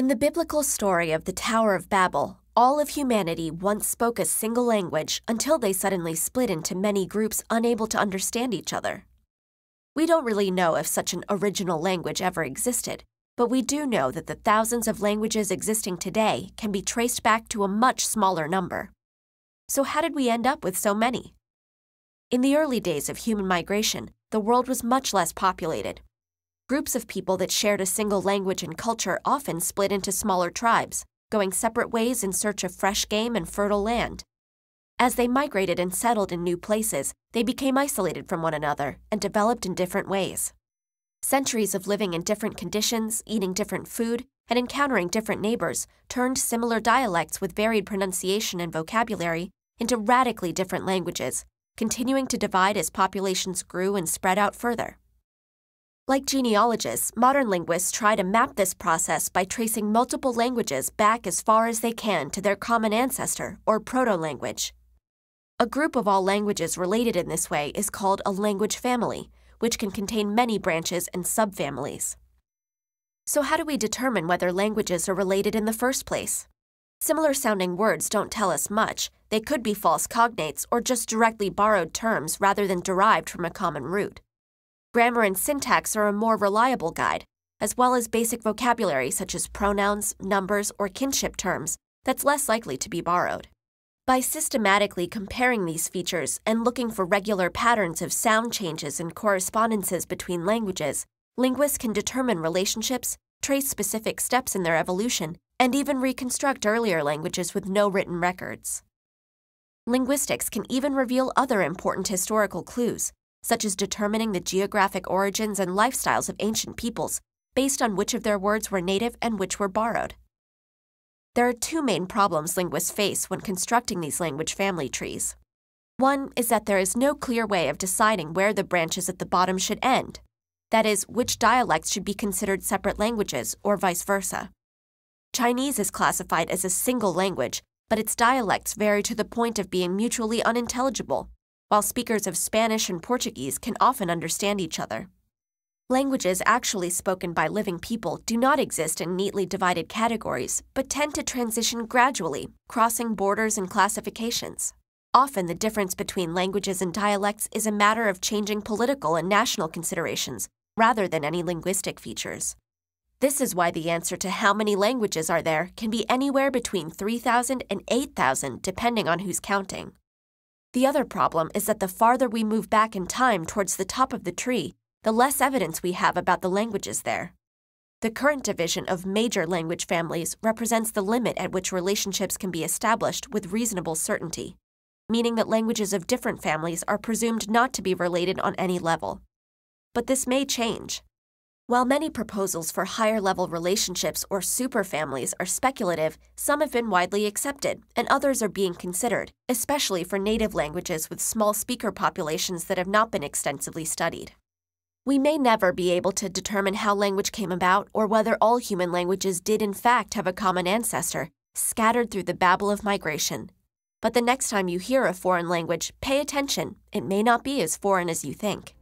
In the biblical story of the Tower of Babel, all of humanity once spoke a single language until they suddenly split into many groups unable to understand each other. We don't really know if such an original language ever existed, but we do know that the thousands of languages existing today can be traced back to a much smaller number. So how did we end up with so many? In the early days of human migration, the world was much less populated. Groups of people that shared a single language and culture often split into smaller tribes, going separate ways in search of fresh game and fertile land. As they migrated and settled in new places, they became isolated from one another and developed in different ways. Centuries of living in different conditions, eating different food, and encountering different neighbors turned similar dialects with varied pronunciation and vocabulary into radically different languages, continuing to divide as populations grew and spread out further. Like genealogists, modern linguists try to map this process by tracing multiple languages back as far as they can to their common ancestor, or proto-language. A group of all languages related in this way is called a language family, which can contain many branches and subfamilies. So how do we determine whether languages are related in the first place? Similar-sounding words don't tell us much. They could be false cognates or just directly borrowed terms rather than derived from a common root. Grammar and syntax are a more reliable guide, as well as basic vocabulary such as pronouns, numbers, or kinship terms that's less likely to be borrowed. By systematically comparing these features and looking for regular patterns of sound changes and correspondences between languages, linguists can determine relationships, trace specific steps in their evolution, and even reconstruct earlier languages with no written records. Linguistics can even reveal other important historical clues, such as determining the geographic origins and lifestyles of ancient peoples based on which of their words were native and which were borrowed. There are two main problems linguists face when constructing these language family trees. One is that there is no clear way of deciding where the branches at the bottom should end, that is, which dialects should be considered separate languages, or vice versa. Chinese is classified as a single language, but its dialects vary to the point of being mutually unintelligible, while speakers of Spanish and Portuguese can often understand each other. Languages actually spoken by living people do not exist in neatly divided categories, but tend to transition gradually, crossing borders and classifications. Often the difference between languages and dialects is a matter of changing political and national considerations, rather than any linguistic features. This is why the answer to how many languages are there can be anywhere between 3,000 and 8,000 depending on who's counting. The other problem is that the farther we move back in time towards the top of the tree, the less evidence we have about the languages there. The current division of major language families represents the limit at which relationships can be established with reasonable certainty, meaning that languages of different families are presumed not to be related on any level. But this may change. While many proposals for higher-level relationships or superfamilies are speculative, some have been widely accepted, and others are being considered, especially for native languages with small speaker populations that have not been extensively studied. We may never be able to determine how language came about or whether all human languages did in fact have a common ancestor, scattered through the babble of migration. But the next time you hear a foreign language, pay attention. It may not be as foreign as you think.